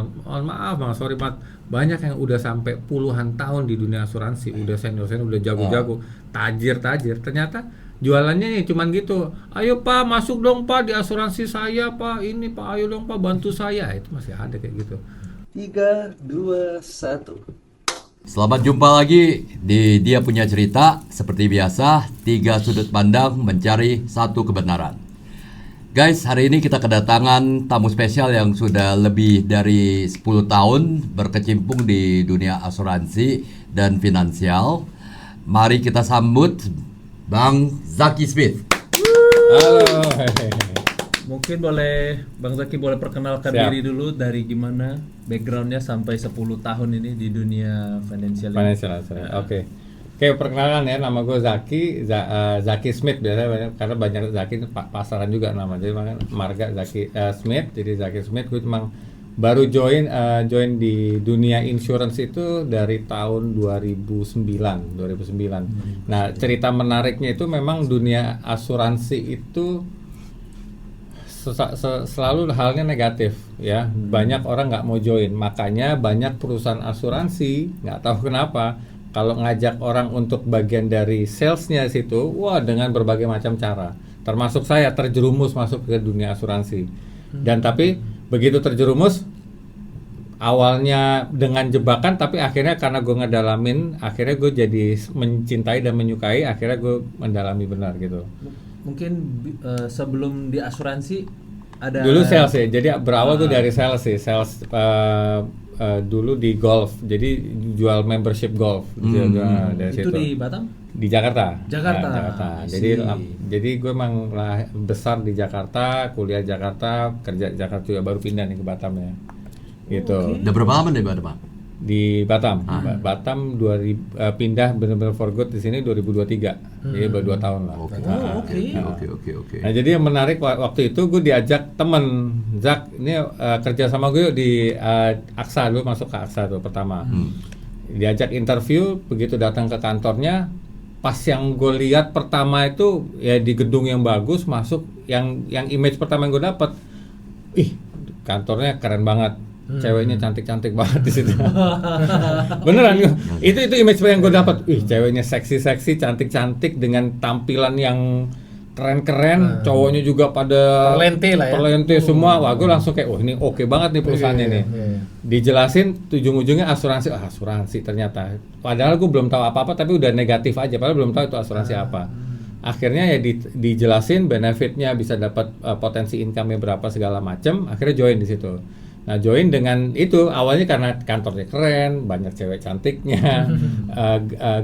mohon maaf bang, sorry banget, banyak yang udah sampai puluhan tahun di dunia asuransi, udah senior udah jago-jago, tajir, ternyata jualannya nih cuman gitu, ayo pak masuk dong pak di asuransi saya pak, ini pak ayo dong pak bantu saya, itu masih ada kayak gitu. 3, 2, 1. Selamat jumpa lagi di Dia Punya Cerita. Seperti biasa, 3 sudut pandang mencari satu kebenaran. Guys, hari ini kita kedatangan tamu spesial yang sudah lebih dari 10 tahun berkecimpung di dunia asuransi dan finansial. Mari kita sambut Bang Zaki Smith. Halo. Mungkin boleh Bang Zaki boleh perkenalkan Siap. diri dulu, dari gimana backgroundnya sampai 10 tahun ini di dunia financial. Financial asuransi. Oke. Oke, perkenalan ya, nama gue Zaki, Zaki Smith biasanya, karena banyak Zaki pasaran juga nama, jadi makanya marga Zaki Smith, jadi Zaki Smith. Gue memang baru join di dunia insurance itu dari tahun 2009. Nah, cerita menariknya itu memang dunia asuransi itu selalu halnya negatif ya. Banyak orang nggak mau join, makanya banyak perusahaan asuransi nggak tahu kenapa kalau ngajak orang untuk bagian dari salesnya situ, wah dengan berbagai macam cara. Termasuk saya terjerumus masuk ke dunia asuransi. Dan tapi begitu terjerumus, awalnya dengan jebakan, tapi akhirnya karena gue ngedalamin, akhirnya gue jadi mencintai dan menyukai, akhirnya gue mendalami benar gitu. Mungkin sebelum di asuransi ada Dulu sales ya, jadi berawal tuh dari sales sih, dulu di golf, jadi jual membership golf. Dari itu situ. di Batam? Di Jakarta. Jakarta. Nah, Jakarta. I see. Jadi gue emang besar di Jakarta, kuliah Jakarta, kerja di Jakarta juga, baru pindah nih ke Batam ya. Gitu. Oke. Udah berapa lama di Batam? Di Batam. Batam pindah benar-benar for good di sini 2023. Jadi baru 2 tahun lah. Oke. Oke. Nah, jadi yang menarik waktu itu gue diajak temen, Zak, ini kerja sama gue yuk di AXA, dulu masuk ke AXA tuh pertama. Diajak interview, begitu datang ke kantornya, pas yang gue lihat pertama itu ya di gedung yang bagus, masuk yang image pertama yang gue dapat, ih kantornya keren banget. Ceweknya cantik-cantik banget di situ. Beneran, itu image yang gue dapat. Wih, ceweknya seksi-seksi, cantik-cantik dengan tampilan yang keren-keren, cowoknya juga pada Perlente lah ya. perlente semua. Wah, gue langsung kayak, wah ini oke banget nih perusahaannya nih. Dijelasin ujung-ujungnya asuransi ternyata. Padahal gue belum tahu apa-apa, tapi udah negatif aja. Padahal belum tahu itu asuransi apa. Akhirnya ya dijelasin benefitnya, bisa dapat potensi income-nya berapa segala macam. Akhirnya join di situ. Nah, join dengan itu awalnya karena kantornya keren, banyak cewek cantiknya,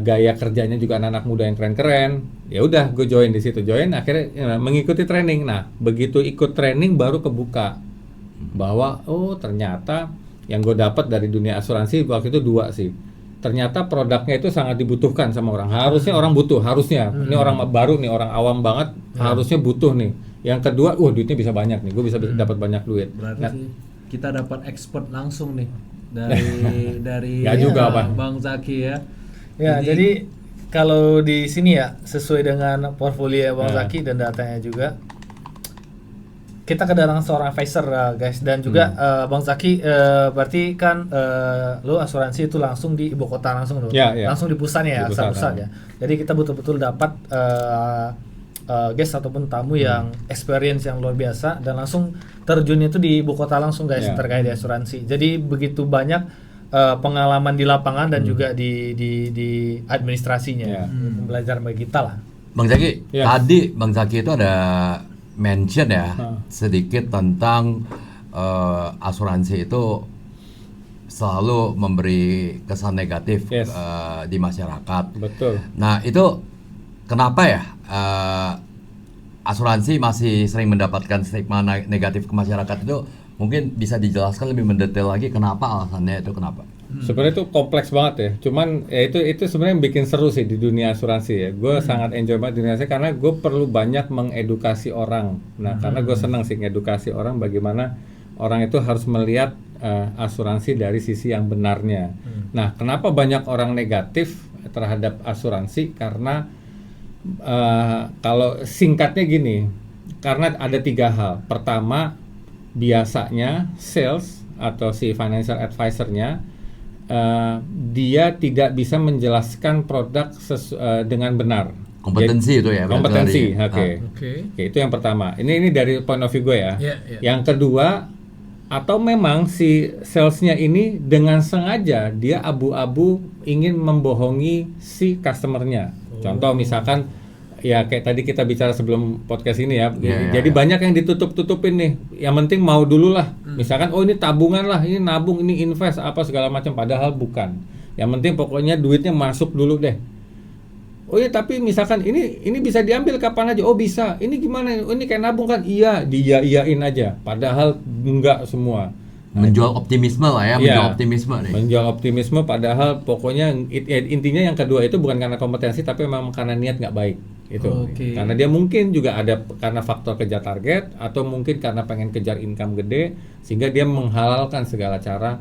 gaya kerjanya juga anak-anak muda yang keren-keren. Ya udah, gue join di situ. Join akhirnya mengikuti training. Nah, begitu ikut training baru kebuka bahwa oh ternyata yang gue dapat dari dunia asuransi waktu itu 2 sih. Ternyata produknya itu sangat dibutuhkan sama orang. Harusnya orang butuh, harusnya. Ini orang baru nih, orang awam banget, harusnya butuh nih. Yang kedua, duitnya bisa banyak nih. Gue bisa dapat banyak duit. Berarti kita dapat expert langsung nih dari Ya juga, Bang. Bang Zaki ya. Ya, jadi kalau di sini ya sesuai dengan portfolio Bang Zaki dan datanya juga, kita kedatangan seorang advisor guys, dan juga Bang Zaki berarti kan lo asuransi itu langsung di ibu kota langsung lo, langsung di pusatnya ya, pusat ya. Jadi kita betul-betul dapat guest ataupun tamu yang experience yang luar biasa dan langsung terjun itu di ibu kota langsung guys terkait di asuransi. Jadi begitu banyak pengalaman di lapangan dan juga di administrasinya, belajar bagi kita lah. Bang Zaki, tadi Bang Zaki itu ada mention ya sedikit tentang asuransi itu selalu memberi kesan negatif di masyarakat. Betul. Nah, itu kenapa ya asuransi masih sering mendapatkan stigma negatif ke masyarakat itu? Mungkin bisa dijelaskan lebih mendetail lagi kenapa alasannya itu kenapa? Sebenarnya itu kompleks banget ya. Cuman ya itu sebenarnya yang bikin seru sih di dunia asuransi ya. Gue sangat enjoy banget di dunia asuransi karena gue perlu banyak mengedukasi orang. Nah, karena gue senang sih ngedukasi orang bagaimana orang itu harus melihat asuransi dari sisi yang benarnya. Nah, kenapa banyak orang negatif terhadap asuransi? Karena kalau singkatnya gini, karena ada 3 hal. Pertama, biasanya sales atau si financial advisor-nya dia tidak bisa menjelaskan produk dengan benar. Kompetensi itu ya. Kompetensi, berarti. oke. Oke. Oke, itu yang pertama. Ini dari point of view gue ya. Iya, iya. Yang kedua, atau memang si salesnya ini dengan sengaja dia abu-abu ingin membohongi si customernya. Contoh misalkan ya kayak tadi kita bicara sebelum podcast ini ya. Iya, Jadi iya. banyak yang ditutup-tutupin nih. Yang penting mau dulu lah. Misalkan oh ini tabungan lah, ini nabung, ini invest apa segala macam, padahal bukan. Yang penting pokoknya duitnya masuk dulu deh. Oh ya tapi misalkan ini bisa diambil kapan aja. Oh bisa. Ini gimana? Oh, ini kayak nabung kan? Iya, diiyain aja. Padahal enggak semua. Menjual optimisme lah ya, Iya. menjual optimisme nih. Menjual optimisme padahal pokoknya intinya yang kedua itu bukan karena kompetensi tapi memang karena niat nggak baik itu. Oke. Karena dia mungkin juga ada karena faktor kejar target atau mungkin karena pengen kejar income gede sehingga dia menghalalkan segala cara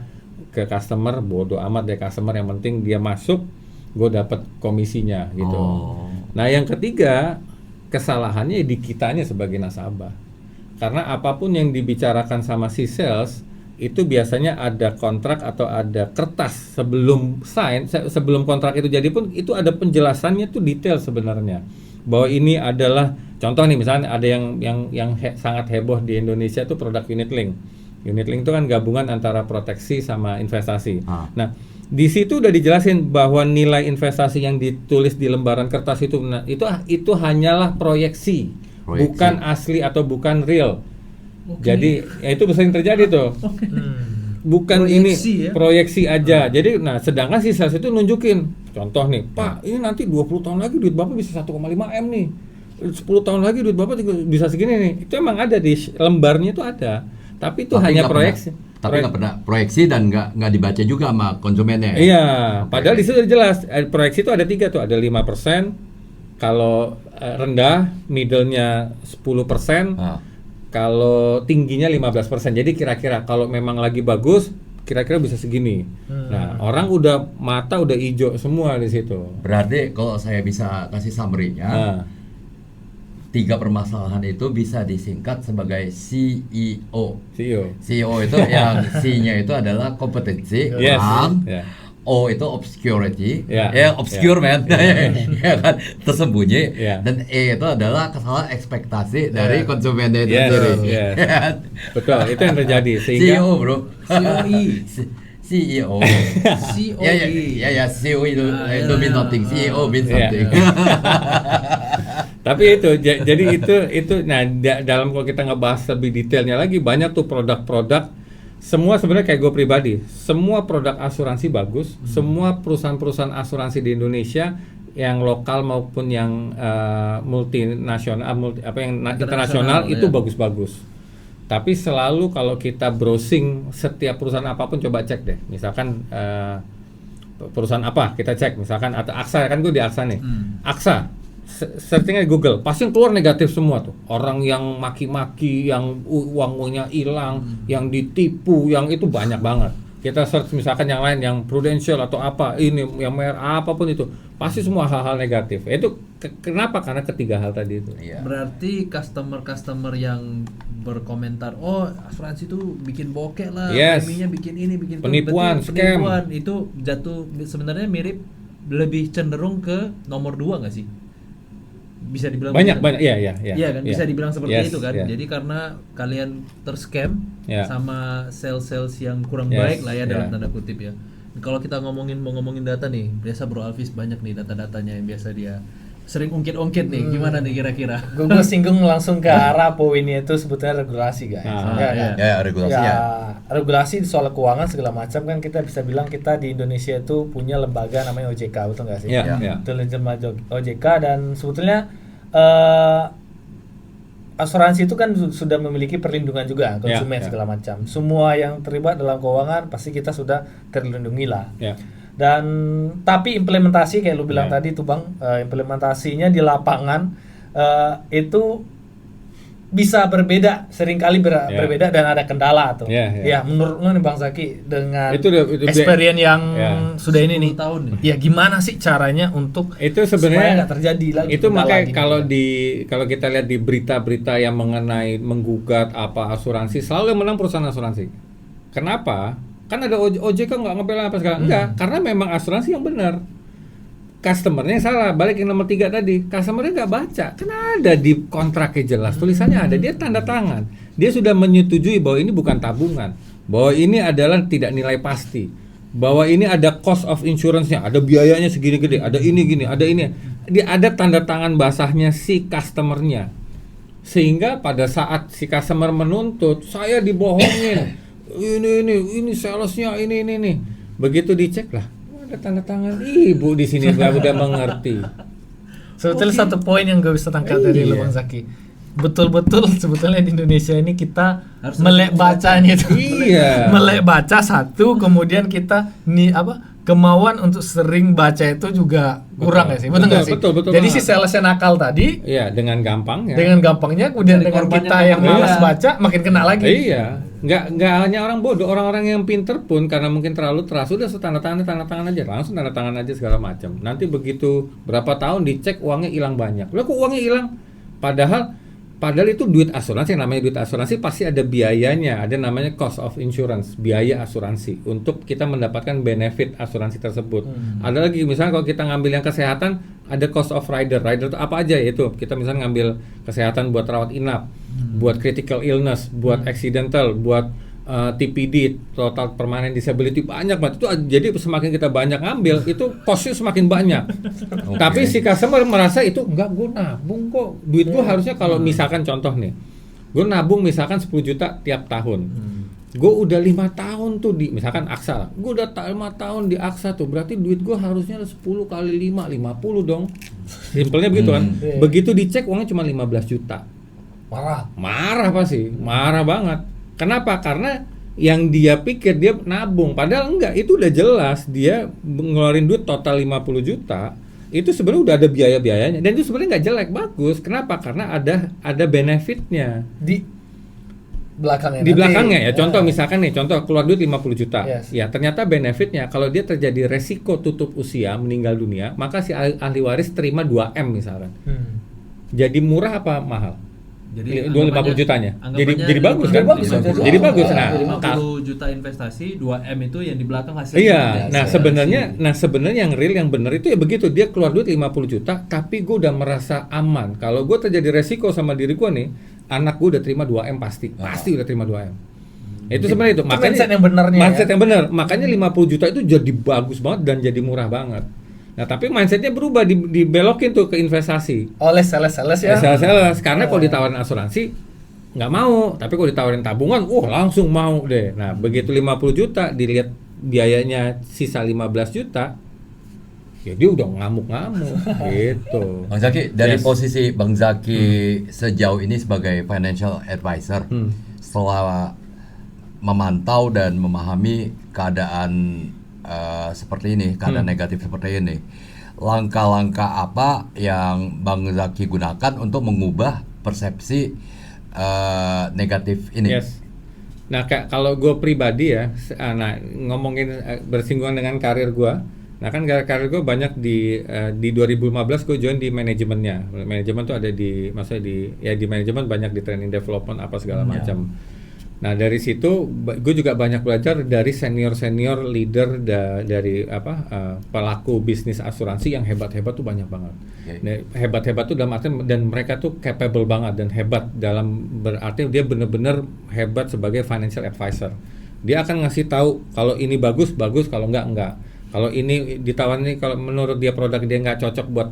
ke customer. Bodoh amat deh customer, yang penting dia masuk, gue dapat komisinya gitu. Oh. Nah yang ketiga kesalahannya di kitanya sebagai nasabah, karena apapun yang dibicarakan sama si sales itu biasanya ada kontrak atau ada kertas sebelum sign, sebelum kontrak itu jadi pun itu ada penjelasannya tuh detail sebenarnya bahwa ini adalah contoh nih misalnya ada yang sangat heboh di Indonesia tuh produk unit link. Unit link itu kan gabungan antara proteksi sama investasi. Nah di situ udah dijelasin bahwa nilai investasi yang ditulis di lembaran kertas itu, nah, itu hanyalah proyeksi, bukan asli atau bukan real. Jadi ya itu sering terjadi tuh. Bukan Proyeksi ini ya? proyeksi aja. Jadi nah sedangkan si sales itu nunjukin contoh nih, Pak, ini nanti 20 tahun lagi duit Bapak bisa 1,5 M nih. 10 tahun lagi duit Bapak bisa segini nih. Itu emang ada di lembarnya itu ada. Tapi itu hanya nggak proyeksi. Tapi nggak pernah proyeksi dan nggak dibaca juga sama konsumennya. Ya? Iya, Oke. padahal di situ udah jelas. Proyeksi itu ada 3 tuh, ada 5%, kalau rendah, middle-nya 10%, kalau tingginya 15%. Jadi kira-kira kalau memang lagi bagus, kira-kira bisa segini. Nah, orang udah mata udah hijau semua di situ. Berarti kalau saya bisa kasih summary-nya, Nah, 3 permasalahan itu bisa disingkat sebagai CEO. CEO. CEO itu yang C-nya itu adalah kompetensi, Yes. orang. Ya. O itu obscurity, Ya. obscure man, ya kan, tersembunyi, Ya. dan E itu adalah kesalahan ekspektasi dari konsumennya itu Yes, sendiri. yes. Ya kan? Betul, itu yang terjadi sehingga CEO bro, COE. CEO, COE. ya CEO itu mean nothing, CEO means Iya. something. Tapi itu jadi itu nah dalam kalau kita ngebahas lebih detailnya lagi, banyak tuh produk-produk semua sebenarnya kayak gue pribadi, semua produk asuransi bagus, semua perusahaan-perusahaan asuransi di Indonesia yang lokal maupun yang multinasional, internasional itu ya. bagus-bagus. Tapi selalu kalau kita browsing setiap perusahaan apapun, coba cek deh, misalkan perusahaan apa kita cek, misalkan atau AXA, kan gue di AXA nih, AXA searchingnya di Google pasti yang keluar negatif semua tuh, orang yang maki-maki, yang uangnya hilang, yang ditipu, yang itu banyak banget. Kita search misalkan yang lain, yang Prudential atau apa, ini yang merah apapun itu, pasti semua hal-hal negatif. Itu kenapa? Karena ketiga hal tadi itu. Iya. Berarti customer yang berkomentar, oh asuransi itu bikin bokeh lah, Yes. preminya bikin ini, bikin itu." Penipuan, Berarti scam. penipuan itu jatuh sebenarnya mirip, lebih cenderung ke nomor 2 nggak sih? Bisa dibilang Banyak, begitu? iya Iya kan, bisa dibilang seperti Yes, itu kan. iya. Jadi karena kalian terscam Iya. sama sales yang kurang Yes, baik lah ya dalam iya. tanda kutip ya. Kalau kita mau ngomongin data nih, biasa Bro Alvis banyak nih data-datanya yang biasa dia sering ungkit-ungkit nih. Gimana nih kira-kira? Gue singgung langsung ke arah poinnya itu sebetulnya regulasi guys. Ah, Ya, iya. kan? Ya, regulasinya. Ya, regulasi soal keuangan segala macam kan kita bisa bilang kita di Indonesia itu punya lembaga namanya OJK, betul nggak sih? Iya, iya. Itu lembaga OJK, dan sebetulnya asuransi itu kan sudah memiliki perlindungan juga konsumen Ya. segala macam. Semua yang terlibat dalam keuangan pasti kita sudah terlindungi lah. Ya. Dan tapi implementasi kayak lu bilang Ya. tadi tuh Bang, implementasinya di lapangan itu bisa berbeda, seringkali berbeda dan ada kendala tuh. Ya, menurut lu nih Bang Zaki dengan itu experience yang sudah ini nih, 10 tahun nih. ya gimana sih caranya untuk itu sebenarnya nggak terjadi lagi? Itu makanya gini, kalau kita lihat di berita-berita yang mengenai menggugat apa asuransi, selalu yang menang perusahaan asuransi. Kenapa? Kan ada OJK nggak ngebela apa segala. Enggak, karena memang asuransi yang benar. Customernya yang salah. Balik yang nomor 3 tadi, customernya nggak baca. Kan ada di kontraknya jelas, tulisannya ada, dia tanda tangan. Dia sudah menyetujui bahwa ini bukan tabungan, bahwa ini adalah tidak nilai pasti, bahwa ini ada cost of insurance-nya, ada biayanya segini gede, ada ini gini, ada ini. Dia ada tanda tangan basahnya si customernya. Sehingga pada saat si customer menuntut, saya dibohongin, ini salesnya ini. Begitu dicek lah, ada tanda tangan ibu di sini, udah mengerti. Sebetulnya satu poin yang gue bisa tangkap dari lu Bang Zaki, betul-betul sebetulnya di Indonesia ini kita harus melek bacanya itu. Iya. Melek baca satu, kemudian kita kemauan untuk sering baca itu juga kurang ya sih, betul nggak sih? Betul Jadi banget. si salesnya nakal tadi, Iya, dengan gampangnya. kemudian Cari dengan korbannya kita yang gampang. malas baca makin kena lagi. Iya, nggak hanya orang bodoh, orang-orang yang pinter pun karena mungkin terlalu teras udah tanda tangan aja, langsung tanda tangan aja segala macam. Nanti begitu berapa tahun dicek uangnya hilang banyak. Lah kok uangnya hilang? Padahal itu duit asuransi, yang namanya duit asuransi pasti ada biayanya, ada namanya cost of insurance, biaya asuransi untuk kita mendapatkan benefit asuransi tersebut. Ada lagi misalnya kalau kita ngambil yang kesehatan, ada cost of rider itu apa aja ya itu. Kita misalnya ngambil kesehatan buat rawat inap, buat critical illness, buat accidental, buat TPD, total permanent disability, banyak banget itu. Jadi semakin kita banyak ngambil itu costnya semakin banyak. Tapi si customer merasa itu enggak, gue nabung kok, duit gue harusnya kalau misalkan contoh nih, gue nabung misalkan 10 juta tiap tahun, gue udah 5 tahun tuh di misalkan Aksa, gue udah 5 tahun di Aksa tuh, berarti duit gue harusnya 10 kali 5, 50 dong, simpelnya begitu kan. Begitu dicek uangnya cuma 15 juta, marah pasti, marah banget. Kenapa? Karena yang dia pikir dia nabung, padahal enggak, itu udah jelas dia ngeluarin duit total 50 juta, itu sebenarnya udah ada biaya-biayanya, dan itu sebenarnya nggak jelek, bagus. Kenapa? Karena ada benefitnya Di belakangnya. di belakangnya ya. Contoh misalkan nih, contoh keluar duit 50 juta, ya ternyata benefitnya kalau dia terjadi resiko tutup usia, meninggal dunia, maka si ahli waris terima 2M misalkan. Jadi murah apa mahal? Jadi 50 jutanya. Jadi bagus kan? Jadi bagus. Nah, 50 juta investasi, 2M itu yang di belakang hasilnya. iya. Nah, sebenarnya yang real, yang benar itu ya begitu. Dia keluar duit 50 juta, tapi gue udah merasa aman. Kalau gue terjadi resiko sama diri gue nih, anak gue udah terima 2M pasti udah terima 2M. Itu sebenarnya itu. Makanya mindset yang benarnya. Mindset yang benar. Makanya 50 juta itu jadi bagus banget dan jadi murah banget. Nah, tapi mindsetnya berubah, dibelokin tuh ke investasi oleh sales ya. Sales. Karena kalau ditawarin asuransi nggak mau, tapi kalau ditawarin tabungan, langsung mau deh. Nah, begitu 50 juta dilihat biayanya sisa 15 juta, ya dia udah ngamuk-ngamuk gitu. Bang Zaki, dari posisi Bang Zaki sejauh ini sebagai financial advisor, setelah memantau dan memahami keadaan seperti ini, keadaan negatif seperti ini, langkah-langkah apa yang Bang Zaki gunakan untuk mengubah persepsi negatif ini? Yes. Nah, kalau gue pribadi ya, ngomongin bersinggungan dengan karir gue. Nah, kan karir gue banyak di 2015 gue join di manajemennya. Manajemen tuh ada maksudnya di manajemen banyak di training development apa segala macam. Nah, dari situ gue juga banyak belajar dari senior leader dari pelaku bisnis asuransi yang hebat-hebat tuh banyak banget. Nah, hebat-hebat tuh dalam arti, dan mereka tuh capable banget dan hebat dalam berarti dia benar-benar hebat sebagai financial advisor. Dia akan ngasih tahu kalau ini bagus, kalau enggak. Kalau ini ditawarin, kalau menurut dia produk dia nggak cocok buat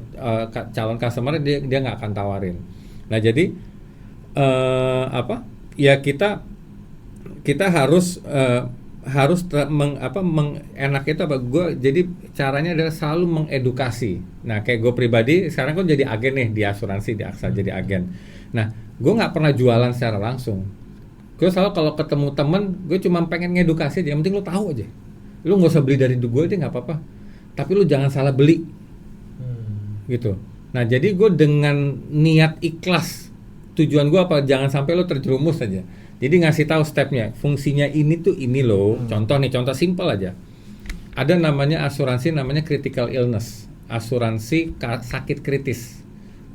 calon customer, dia nggak akan tawarin. Nah, jadi ya kita harus enak itu apa? Gue jadi caranya adalah selalu mengedukasi. Nah, kayak gue pribadi sekarang kan jadi agen nih di asuransi di Aksa, jadi agen. Nah, gue nggak pernah jualan secara langsung. Gue selalu kalau ketemu temen, gue cuma pengen ngedukasi aja. Yang penting lo tahu aja. Lo nggak usah beli dari gue aja nggak apa-apa. Tapi lo jangan salah beli, gitu. Nah, jadi gue dengan niat ikhlas tujuan gue apa? Jangan sampai lo terjerumus aja. Jadi ngasih tahu stepnya, fungsinya ini tuh ini loh. Contoh simpel aja. Ada namanya asuransi namanya critical illness, asuransi sakit kritis,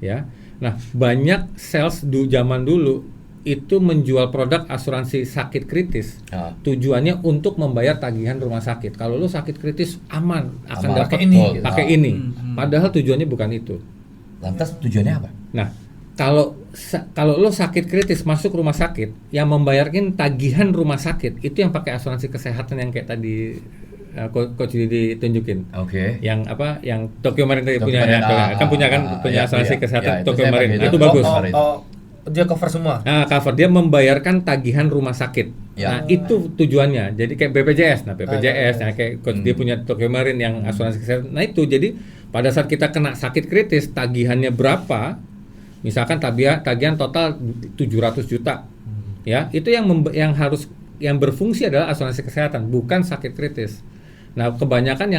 ya. Nah, banyak sales zaman dulu itu menjual produk asuransi sakit kritis. Tujuannya untuk membayar tagihan rumah sakit. Kalau lo sakit kritis aman, akan dapat pakai ini. Padahal tujuannya bukan itu. Lantas tujuannya apa? Nah, kalau lo sakit kritis masuk rumah sakit, yang membayarkan tagihan rumah sakit itu yang pakai asuransi kesehatan yang kayak tadi Coach Didi tunjukin. Oke. Yang apa? Yang Tokyo Marine tadi punya Marine, ya. Punya asuransi kesehatan Tokyo Marine. Itu bagus. Dia cover semua. Nah, cover dia membayarkan tagihan rumah sakit. Ya. Nah, itu tujuannya. Jadi kayak BPJS. Nah, BPJS nah kayak Coach dia punya Tokyo Marine yang asuransi kesehatan. Nah, itu jadi pada saat kita kena sakit kritis, tagihannya berapa? Misalkan tagihan total 700 juta. Ya, itu yang berfungsi adalah asuransi kesehatan, bukan sakit kritis. Nah, kebanyakan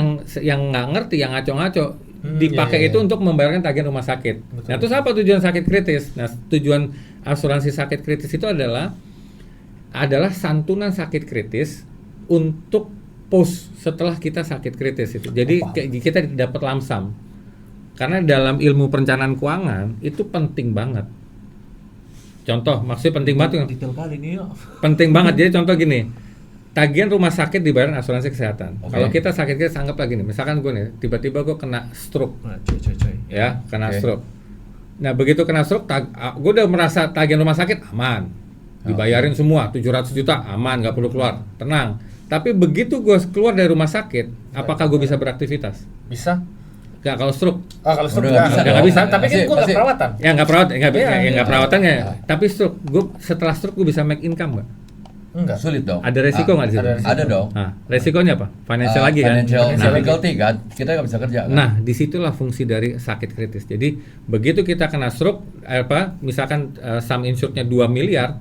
yang nggak ngerti, yang ngaco-ngaco dipakai itu untuk membayarkan tagihan rumah sakit. Betul. Nah, terus apa tujuan sakit kritis? Nah, tujuan asuransi sakit kritis itu adalah santunan sakit kritis untuk post setelah kita sakit kritis itu. Jadi kita dapat lamsam. Karena dalam ilmu perencanaan keuangan itu penting banget. Contoh, maksudnya penting banget. Detail kali ini. Penting banget. Jadi contoh gini. Tagihan rumah sakit dibayar asuransi kesehatan. Okay. Kalau kita sakit anggap lagi nih, misalkan gue nih tiba-tiba gue kena stroke, ya kena stroke. Nah begitu kena stroke, gue udah merasa tagihan rumah sakit aman, dibayarin semua 700 juta aman, nggak perlu keluar, tenang. Tapi begitu gue keluar dari rumah sakit, apakah gue bisa beraktivitas? Bisa. Nggak kalau stroke. Kalau stroke nggak bisa. Tapi kan gue nggak perawatan. Ya nggak perawatan ya. Tapi stroke, setelah stroke gue bisa make income nggak? Enggak. Sulit dong. Ada resiko nggak di situ? Ada dong. Nah, resikonya apa? Financial lagi kan? Financial difficulty kan, kita nggak bisa kerja kan? Nah, disitulah fungsi dari sakit kritis. Jadi, begitu kita kena stroke, misalkan sum insured-nya 2 miliar,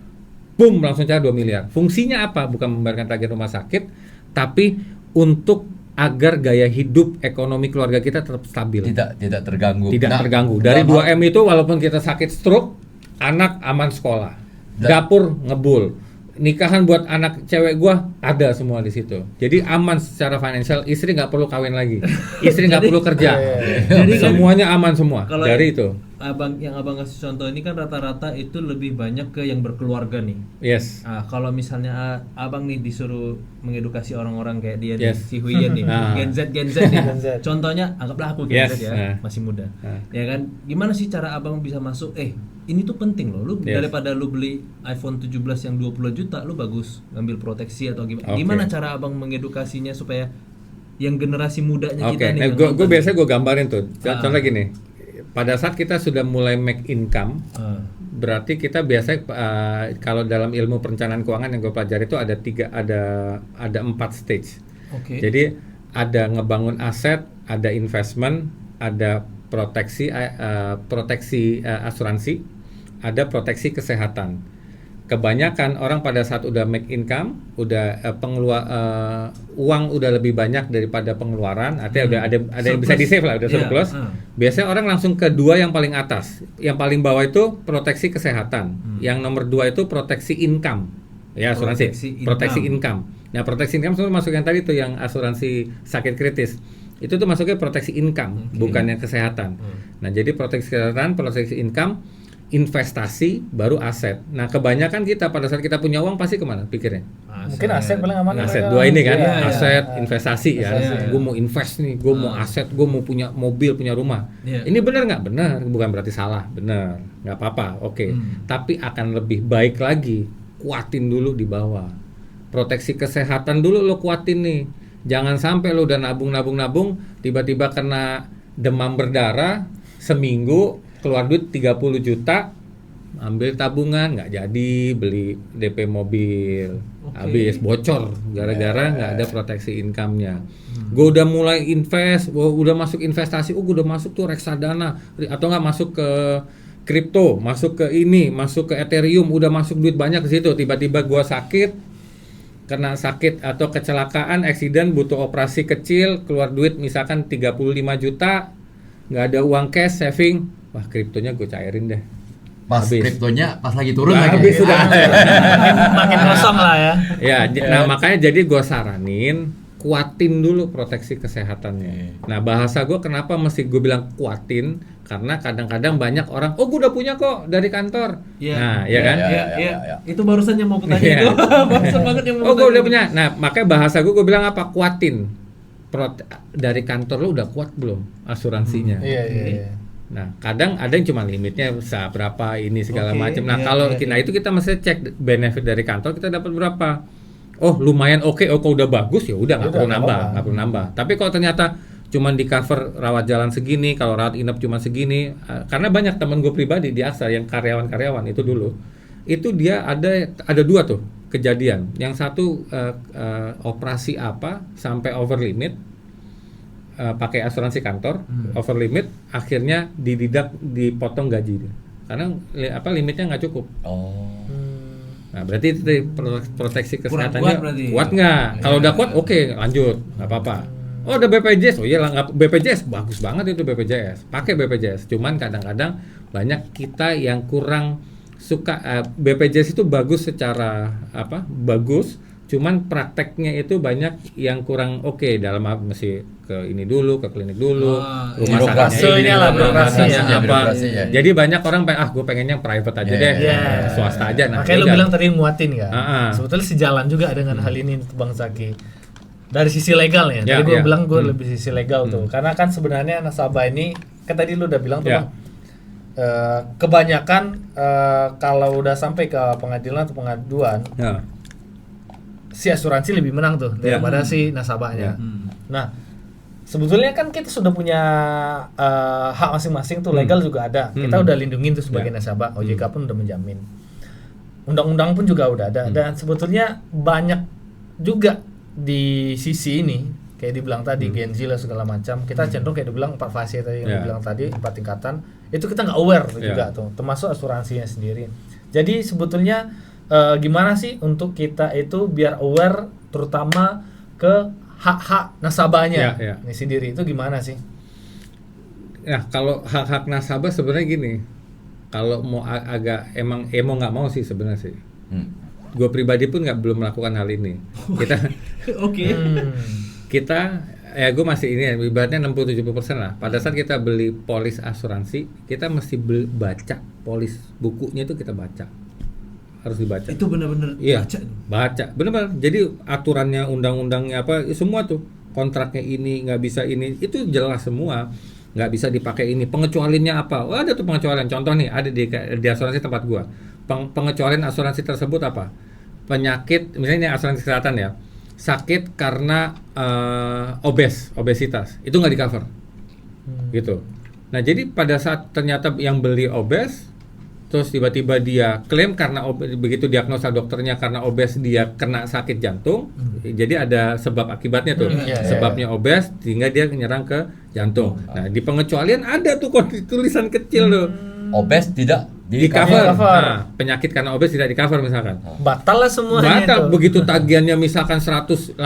boom, langsung cari 2 miliar. Fungsinya apa? Bukan membayarkan tagihan rumah sakit, tapi untuk agar gaya hidup ekonomi keluarga kita tetap stabil. Tidak terganggu. Terganggu. Dari 2M itu walaupun kita sakit stroke, anak aman sekolah, dapur ngebul. Nikahan buat anak cewek gua ada semua di situ. Jadi aman secara financial, istri nggak perlu kawin lagi, istri nggak perlu kerja, jadi semuanya aman semua dari itu. Abang kasih contoh ini kan rata-rata itu lebih banyak ke yang berkeluarga nih. Yes. Kalau misalnya abang nih disuruh mengedukasi orang-orang kayak dia nih, Yes. si Huyen nih, Gen Z nih. Contohnya anggaplah aku Gen Z ya, masih muda. Ya kan, gimana sih cara abang bisa masuk? Ini tuh penting loh. Lu daripada lu beli iPhone 17 yang 20 juta, lu bagus ngambil proteksi atau gimana. Gimana cara abang mengedukasinya supaya yang generasi mudanya kita nih. Gue biasanya gue gambarin tuh. Contoh gini. Pada saat kita sudah mulai make income, berarti kita biasanya kalau dalam ilmu perencanaan keuangan yang gue pelajari itu ada 4 stage. Jadi ada ngebangun aset, ada investment, ada proteksi asuransi, ada proteksi kesehatan. Kebanyakan orang pada saat udah make income, udah uang udah lebih banyak daripada pengeluaran, artinya ada yang bisa di save lah, udah surplus. Biasanya orang langsung ke 2 yang paling atas, yang paling bawah itu proteksi kesehatan, yang nomor 2 itu proteksi income, ya asuransi proteksi income. Nah proteksi income semua masuk yang tadi tuh yang asuransi sakit kritis. Itu tuh masuknya proteksi income, bukan yang kesehatan. Nah jadi proteksi kesehatan, proteksi income, investasi, baru aset. Nah kebanyakan kita pada saat kita punya uang pasti kemana pikirnya? Mungkin aset paling aman. Aset, 2 ini kan, aset, investasi ya. Gue mau invest nih, gue mau aset, gue mau punya mobil, punya rumah. Ini benar nggak? Benar, bukan berarti salah, benar, nggak apa-apa, oke. Tapi akan lebih baik lagi, kuatin dulu di bawah. Proteksi kesehatan dulu lo kuatin nih. Jangan sampai lo udah nabung, tiba-tiba kena demam berdarah, seminggu keluar duit 30 juta, ambil tabungan, nggak jadi beli DP mobil, habis bocor gara-gara nggak ada proteksi income-nya. Gue udah mulai invest, udah masuk investasi, gue udah masuk tuh reksadana atau nggak masuk ke kripto, masuk ke ini, masuk ke Ethereum, udah masuk duit banyak ke situ. Tiba-tiba gue kena sakit atau kecelakaan, accident, butuh operasi kecil, keluar duit misalkan 35 juta, nggak ada uang cash saving. Wah kriptonya gue cairin deh, Pas Habis. kriptonya pas lagi turun Nah, lagi. habis sudah. makin kosong lah ya. Ya, nah makanya jadi gue saranin kuatin dulu proteksi kesehatannya. Nah bahasa gue kenapa mesti gue bilang kuatin, karena kadang-kadang banyak orang, oh gue udah punya kok dari kantor. Iya. Nah, ya kan? Iya. Itu barusan yang mau kutanya Iya. itu. Barusan banget yang mau Oh gue kutanya. udah punya. Nah makanya bahasa gue bilang apa? Kuatin. Dari kantor lu udah kuat belum asuransinya? Iya. Nah, kadang ada yang cuma limitnya berapa ini segala Oke, macam. Nah, iya, kalau iya, itu kita mesti cek benefit dari kantor kita dapat berapa. Oh, lumayan oke. Oh, kalau udah bagus ya udah nggak Udah, perlu nggak nambah, apa-apa. nggak perlu nambah. Tapi kalau ternyata cuma di cover rawat jalan segini, kalau rawat inap cuma segini, karena banyak temen gue pribadi di AXA yang karyawan-karyawan itu dulu, itu dia ada dua tuh kejadian. Yang satu operasi apa sampai over limit. Pakai asuransi kantor, over limit, akhirnya dipotong gaji dia. Karena limitnya nggak cukup. Nah, berarti itu proteksi Kurang kesehatannya kuat berarti. kuat nggak? Kalau udah kuat, oke, lanjut, nggak apa-apa. Oh, ada BPJS, oh iya lah, BPJS bagus banget itu BPJS, pakai BPJS. Cuman kadang-kadang banyak kita yang kurang suka. BPJS itu bagus secara bagus. Cuman prakteknya itu banyak yang kurang oke, dalam mesti ke ini dulu, ke klinik dulu, rumah sakitnya ini, birokrasinya. Jadi banyak orang gue pengennya private aja deh, swasta aja. Nah, makanya lu yaudah. bilang tadi nguatin kan. Sebetulnya sejalan juga dengan hal ini Bang Zaki. Dari sisi legal ya. Tadi gue bilang gue lebih sisi legal tuh. Karena kan sebenarnya nasabah ini kan tadi lu udah bilang tuh Bang. Kebanyakan kalau udah sampai ke pengadilan atau pengaduan, si asuransi lebih menang tuh daripada si nasabahnya. Nah, sebetulnya kan kita sudah punya hak masing-masing tuh, legal juga ada. Kita udah lindungin tuh sebagai nasabah, OJK pun udah menjamin. Undang-undang pun juga udah ada. Dan sebetulnya banyak juga di sisi ini, kayak dibilang tadi Genzi lah segala macam. Kita cenderung kayak dibilang 4 fase tadi yang dibilang tadi, 4 tingkatan. Itu kita nggak aware juga tuh, termasuk asuransinya sendiri. Jadi sebetulnya gimana sih untuk kita itu biar aware terutama ke hak-hak nasabahnya ini sendiri, itu gimana sih? Nah, kalau hak-hak nasabah sebenarnya gini, kalau mau agak emang nggak mau sih sebenarnya sih. Gue pribadi pun belum melakukan hal ini. Kita kita gue masih ini ibaratnya 60-70% lah. Pada saat kita beli polis asuransi, kita mesti baca polis bukunya itu, kita baca. Harus dibaca. Itu benar-benar baca. Benar-benar. Jadi aturannya, undang-undangnya apa, semua tuh. Kontraknya ini nggak bisa ini, itu jelas semua. Nggak bisa dipakai ini. Pengecualiannya apa? Oh, ada tuh pengecualian. Contoh nih, ada di asuransi tempat gua. Pengecualian asuransi tersebut apa? Penyakit, misalnya ini asuransi kesehatan ya. Sakit karena obesitas. Itu nggak di-cover. Gitu. Nah, jadi pada saat ternyata yang beli obes, terus tiba-tiba dia klaim karena begitu diagnosa dokternya karena obes dia kena sakit jantung, jadi ada sebab akibatnya tuh, sebabnya obes sehingga dia menyerang ke jantung. Nah di pengecualian ada tuh tulisan kecil tuh, obes tidak di cover. Nah, penyakit karena obes tidak di cover misalkan. Batal lah semuanya. Batal, begitu tagihannya misalkan 180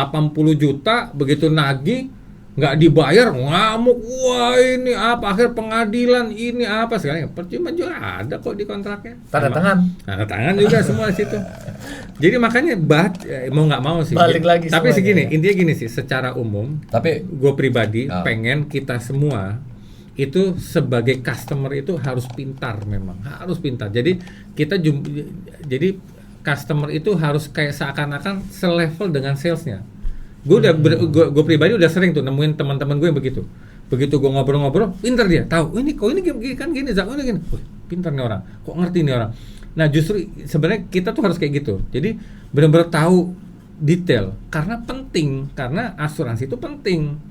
juta, begitu nagih nggak dibayar, ngamuk, wah ini apa, akhir pengadilan ini apa sekarang, percuma juga ada kok di kontraknya, tanda tangan juga semua di situ. Jadi makanya mau nggak mau sih balik lagi tapi semuanya. segini, intinya gini sih, secara umum tapi gue pribadi pengen kita semua itu sebagai customer itu harus pintar, memang harus pintar. Jadi kita jadi customer itu harus kayak seakan-akan selevel dengan salesnya. Gue pribadi udah sering tuh nemuin teman-teman gue yang begitu gue ngobrol-ngobrol, pintar dia, tahu ini kan gini, Zak, ini gini, pintar nih orang, kok ngerti nih orang. Nah justru sebenarnya kita tuh harus kayak gitu, jadi benar-benar tahu detail, karena penting, karena asuransi itu penting,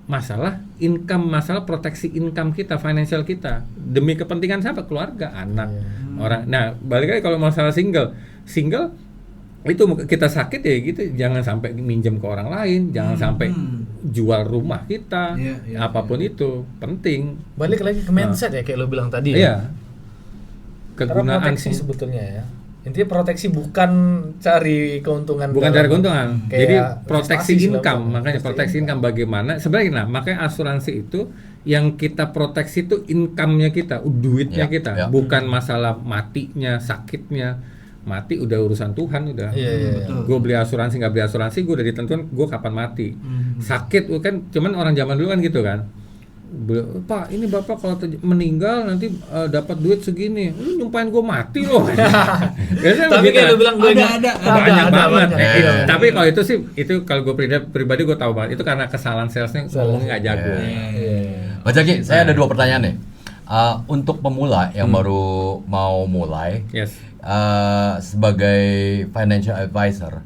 masalah income, masalah proteksi income kita, financial kita, demi kepentingan siapa, keluarga, anak, orang. Nah balik lagi kalau masalah single itu kita sakit ya gitu, jangan sampai minjem ke orang lain, jangan sampai jual rumah kita, apapun itu penting. Balik lagi ke mindset ya kayak lo bilang tadi. Iya. Kegunaan proteksi sebetulnya ya. Intinya proteksi bukan cari keuntungan. Bukan cari keuntungan. Jadi proteksi income, makanya proteksi income bagaimana? Sebenarnya makanya asuransi itu yang kita proteksi itu income-nya kita, duitnya kita, bukan masalah matinya, sakitnya. Mati udah urusan Tuhan udah. Gue beli asuransi nggak beli asuransi, gue udah ditentukan gue kapan mati. Sakit kan, cuman orang zaman dulu kan gitu kan. Pak, ini bapak kalau meninggal nanti dapat duit segini, lu nyumpahin gue mati loh. Tapi kayak lu bilang ada banyak banget. Tapi kalau itu sih, itu kalau gue pribadi gue tahu banget itu karena kesalahan salesnya ngomongnya nggak jago. Pak Zaki, saya ada 2 pertanyaan nih. Untuk pemula yang baru mau mulai, sebagai financial advisor,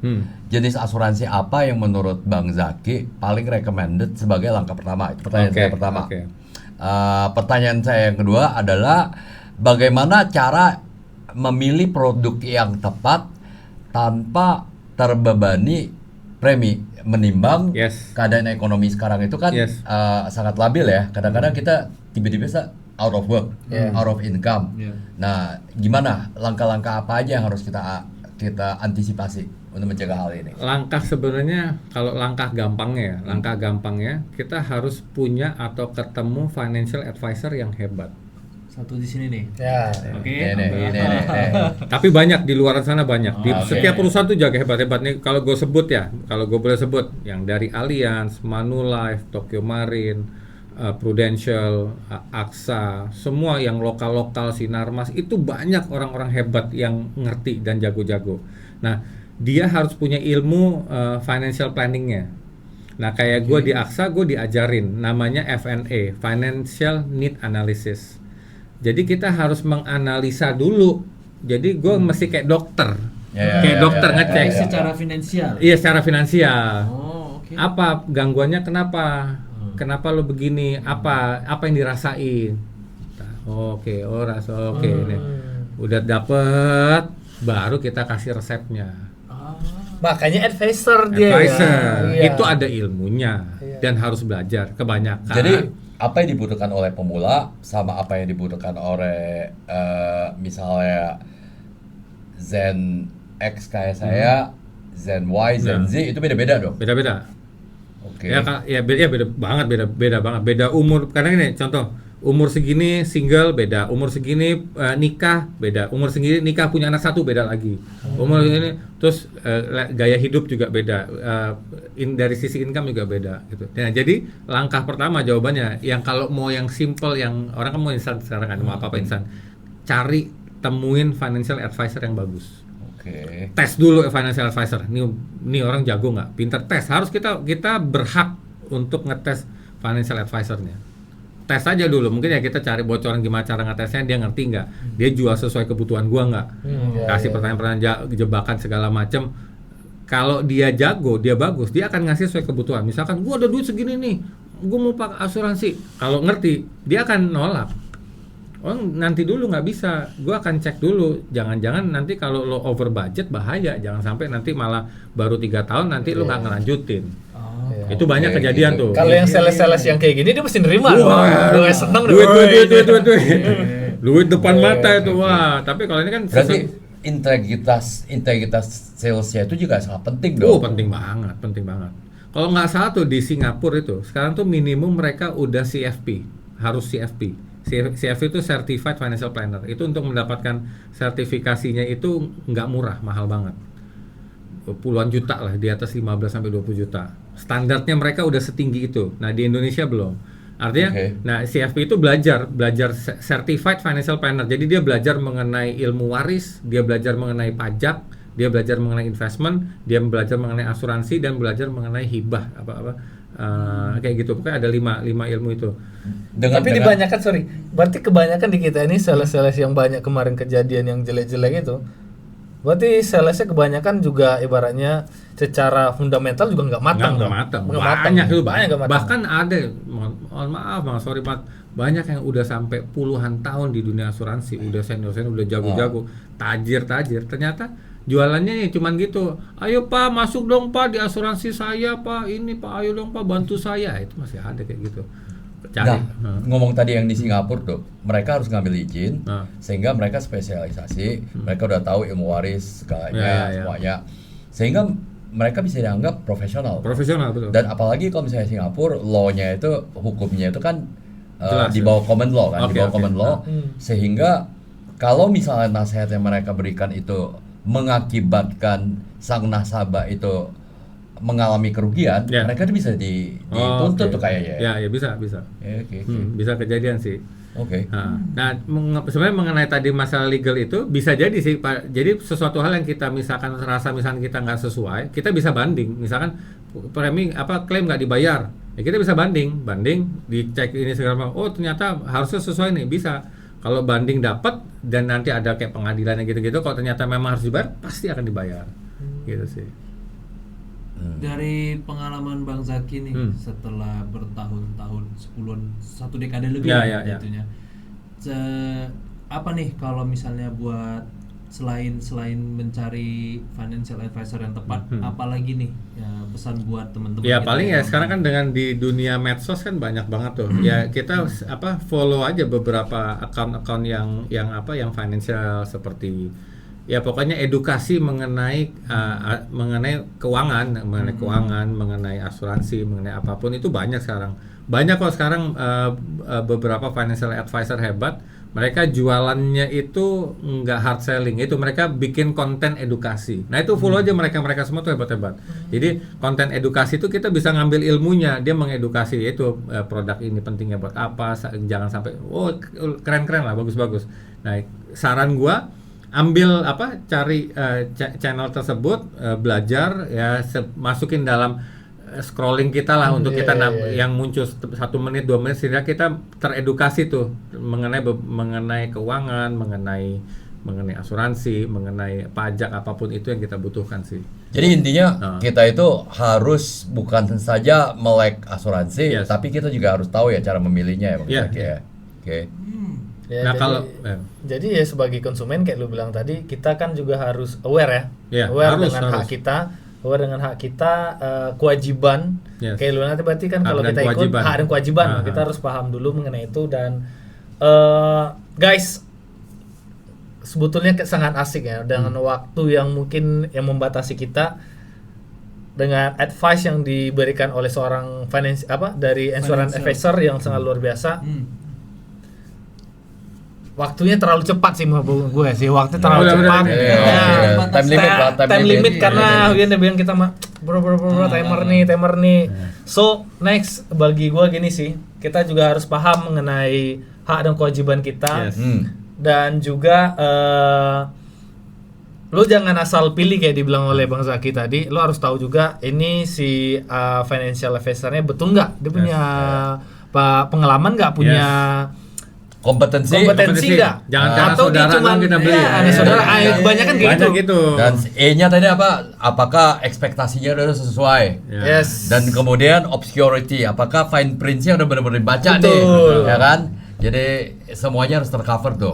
jenis asuransi apa yang menurut Bang Zaki paling recommended sebagai langkah pertama? Itu pertanyaan saya pertama. Pertanyaan saya yang kedua adalah bagaimana cara memilih produk yang tepat tanpa terbebani premi, menimbang keadaan ekonomi sekarang itu kan sangat labil ya. Kadang-kadang kita tiba-tiba out of work, out of income. Nah, gimana langkah-langkah apa aja yang harus kita antisipasi untuk mencegah hal ini? Langkah sebenarnya kalau langkah gampangnya kita harus punya atau ketemu financial advisor yang hebat. Satu di sini nih. Oke. Tapi banyak di luar sana banyak. Di setiap perusahaan tuh jaga hebat-hebat nih. Kalau gue sebut ya, kalau gue boleh sebut, yang dari Allianz, Manulife, Tokio Marine, Prudential, AXA, semua yang lokal-lokal, Sinarmas, itu banyak orang-orang hebat yang ngerti dan jago-jago. Nah, dia harus punya ilmu financial planningnya. Nah, kayak gue di AXA, gue diajarin namanya FNA, Financial Need Analysis. Jadi kita harus menganalisa dulu. Jadi gue mesti kayak dokter, dokter ngecek secara finansial. Iya, secara finansial. Apa gangguannya? Kenapa lo begini? Apa yang dirasain? Nih. Udah dapet, baru kita kasih resepnya. Makanya advisor dia. Itu ada ilmunya dan harus belajar kebanyakan. Jadi apa yang dibutuhkan oleh pemula sama apa yang dibutuhkan oleh misalnya Zen X kayak saya, Zen Y, Zen Z itu beda-beda dong. Beda-beda. Beda banget, beda banget. Beda umur. Karena ini contoh, umur segini single beda, umur segini nikah beda, umur segini nikah punya anak 1 beda lagi. Umur ini terus gaya hidup juga beda. Dari sisi income juga beda gitu. Nah, jadi langkah pertama jawabannya yang kalau mau yang simple, yang orang kan mau instan sekarang kan, mau apa-apa instan. Cari temuin financial advisor yang bagus. Tes dulu financial advisor. Ini orang jago nggak? Pinter tes. Harus kita berhak untuk ngetes financial advisornya. Tes aja dulu. Mungkin ya kita cari bocoran gimana cara ngetesnya, dia ngerti nggak? Dia jual sesuai kebutuhan gua nggak? Kasih pertanyaan-pertanyaan jebakan segala macam. Kalau dia jago, dia bagus, dia akan ngasih sesuai kebutuhan. Misalkan gua ada duit segini nih, gua mau pakai asuransi. Kalau ngerti, dia akan nolak. Nanti dulu nggak bisa, gue akan cek dulu. Jangan-jangan nanti kalau lo over budget bahaya. Jangan sampai nanti malah baru 3 tahun nanti lo nggak ngelanjutin. Itu banyak kejadian tuh. Kalau yang sales-sales yang kayak gini dia mesti nerima. Gue seneng duit depan mata itu. Wah, tapi kalau ini kan berarti integritas salesnya itu juga sangat penting dong. Penting banget. Kalau nggak salah tuh di Singapura itu sekarang tuh minimum mereka udah CFP, harus CFP. CFP itu Certified Financial Planner. Itu untuk mendapatkan sertifikasinya itu nggak murah, mahal banget. Puluhan juta lah, di atas 15 sampai 20 juta. Standarnya mereka udah setinggi itu. Nah, di Indonesia belum. Artinya, nah CFP itu belajar Certified Financial Planner. Jadi dia belajar mengenai ilmu waris, dia belajar mengenai pajak, dia belajar mengenai investment, dia belajar mengenai asuransi, dan belajar mengenai hibah kayak gitu. Pokoknya ada 5 ilmu itu. Tapi berarti kebanyakan di kita ini sales-sales yang banyak kemarin kejadian yang jelek-jelek itu, berarti salesnya kebanyakan juga ibaratnya secara fundamental juga nggak matang. Banyak. Bahkan ada, mohon maaf bang, sorry banget, banyak yang udah sampai puluhan tahun di dunia asuransi, udah senior, udah jago-jago, tajir. Ternyata jualannya nih cuman gitu. Ayo Pak, masuk dong Pak di asuransi saya Pak. Ini Pak, ayo dong Pak, bantu saya. Itu masih ada kayak gitu. cari. Ngomong tadi yang di Singapura tuh, mereka harus ngambil izin, sehingga mereka spesialisasi, mereka udah tahu ilmu waris segalanya, semuanya, sehingga mereka bisa dianggap profesional. Profesional, betul. Dan apalagi kalau misalnya Singapura, law-nya itu, hukumnya itu kan Jelas, di bawah common law kan, di bawah common law, sehingga kalau misalnya nasihat yang mereka berikan itu mengakibatkan sang nasabah itu mengalami kerugian, mereka itu bisa dituntut tuh kayaknya. Ya bisa. Oke. Bisa kejadian sih. Oke. Nah, sebenarnya mengenai tadi masalah legal itu bisa jadi sih, Pak. Jadi sesuatu hal yang kita misalkan rasa misalkan kita nggak sesuai, kita bisa banding. Misalkan premi klaim nggak dibayar, ya kita bisa banding, dicek ini segala macam. Oh ternyata harusnya sesuai nih, bisa. Kalau banding dapat dan nanti ada kayak pengadilan gitu-gitu, kalau ternyata memang harus dibayar, pasti akan dibayar, gitu sih. Dari pengalaman Bang Zaki nih, setelah bertahun-tahun, satu dekade lebih tentunya. Apa nih kalau misalnya buat selain mencari financial advisor yang tepat, apalagi nih pesan buat teman-teman? Ya paling ya sekarang kan dengan di dunia medsos kan banyak banget tuh. Ya kita follow aja beberapa account yang financial seperti ya pokoknya edukasi mengenai keuangan, mengenai asuransi, mengenai apapun itu banyak sekarang. Banyak kok sekarang beberapa financial advisor hebat, mereka jualannya itu nggak hard selling, itu mereka bikin konten edukasi. Nah itu follow aja mereka semua tuh hebat-hebat. Jadi konten edukasi itu kita bisa ngambil ilmunya, dia mengedukasi itu produk ini pentingnya buat apa, jangan sampai keren-keren lah, bagus-bagus. Nah saran gua ambil cari channel tersebut, belajar ya, masukin dalam scrolling kita lah untuk kita yang muncul 1 menit 2 menit sehingga kita teredukasi tuh mengenai keuangan, mengenai asuransi, mengenai pajak, apapun itu yang kita butuhkan sih. Jadi intinya kita itu harus bukan saja melek asuransi, tapi kita juga harus tahu ya cara memilihnya ya Bang Zaki ya. Oke. Ya, nah jadi ya sebagai konsumen kayak lu bilang tadi, kita kan juga harus aware aware dengan hak kita, kewajiban. Kayak lu nanti berarti kan kalau kita ikut hak dan kewajiban, kita harus paham dulu mengenai itu. Dan guys, sebetulnya sangat asik ya dengan waktu yang mungkin yang membatasi kita, dengan advice yang diberikan oleh seorang dari insurance advisor yang sangat luar biasa. Waktunya terlalu cepat sih menurut gue sih, waktu terlalu cepat. Time limit karena dia bilang kita bro timer nih. So next bagi gue gini sih, kita juga harus paham mengenai hak dan kewajiban kita. Dan juga lo jangan asal pilih kayak dibilang oleh Bang Zaki tadi. Lo harus tahu juga ini si financial advisor-nya betul nggak, dia punya pengalaman nggak, punya kompetensi enggak? Jangan saudara cuma kita beli. Saudara kebanyakan gitu. Dan E-nya tadi apakah ekspektasinya udah sesuai? Yes. Dan kemudian obscurity, apakah fine print-nya udah benar-benar dibaca nih? Ya kan? Jadi semuanya harus tercover tuh.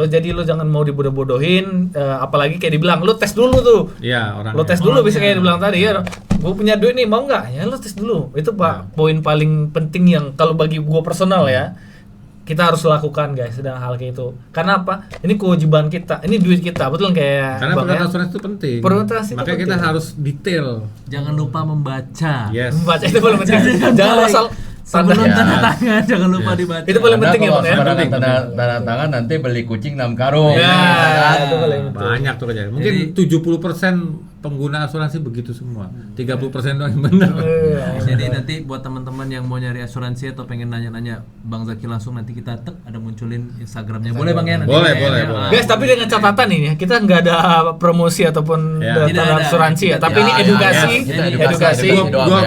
Jadi lo jangan mau dibodoh-bodohin, apalagi kayak dibilang lo tes dulu tuh. Iya, lo tes dulu, bisa kayak dibilang tadi ya. Gue punya duit nih, mau nggak? Ya lo tes dulu. Itu poin paling penting yang kalau bagi gue personal ya. Kita harus lakukan guys dengan hal kayak itu. Karena apa? Ini kewajiban kita, ini duit kita, betul kayak. Karena produk asuransi itu penting. Makanya kita harus detail. Jangan lupa membaca. Membaca itu paling penting. Jangan asal sebelum tanda tangan, jangan lupa dibaca. Itu paling penting ya Bang ya. Tanda tangan nanti beli kucing 6 karung. Itu paling penting. Banyak tuh kejadian. Mungkin 70% pengguna asuransi begitu semua. 30% doang yang benar. Jadi nanti buat teman-teman yang mau nyari asuransi atau pengen nanya-nanya Bang Zaki langsung, nanti kita ada munculin Instagramnya. Boleh Bang ya? Boleh. Guys, tapi dengan catatan ini ya, kita nggak ada promosi ataupun asuransi ya. Tapi ini edukasi.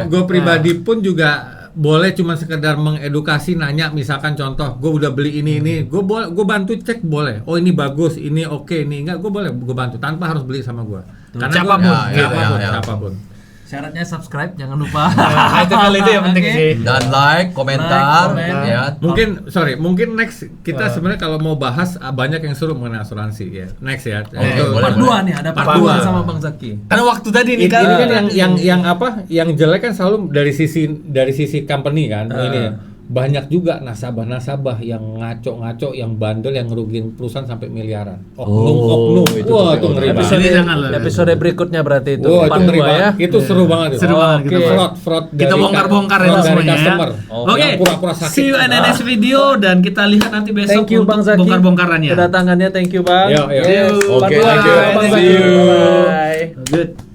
Gue pribadi pun juga boleh cuma sekedar mengedukasi, nanya misalkan contoh gue udah beli ini gue bantu cek boleh, oh ini bagus, ini oke, ini enggak, gue boleh gue bantu tanpa harus beli sama gue. Karena siapapun. Syaratnya subscribe, jangan lupa. Itu yang penting sih. Dan like, komentar. Ya. Mungkin next kita sebenarnya kalau mau bahas banyak yang seru mengenai asuransi ya. Next ya. Part 2 nih, ada part 2 sama Bang Zaki. Karena waktu tadi nih kan yang jelek kan selalu dari sisi company kan. Ini banyak juga nasabah-nasabah yang ngaco-ngaco, yang bandel, yang ngerugiin perusahaan sampai miliaran. Oknum itu. Wah, itu ngeri banget. Episode berikutnya berarti itu. Wah, itu ngeri banget. Itu seru banget. Seru banget gitu. Fraud Kita bongkar-bongkar itu dari semuanya ya. customer. Oke. Yang pura-pura sakit. See you in the next video dan kita lihat nanti besok Thank you untuk Bang Zaki. bongkar-bongkarannya. Kedatangannya, thank you Bang. Yo. Oke, Bye-bye. thank you. Bang See Zaki. you. Bye-bye. Good.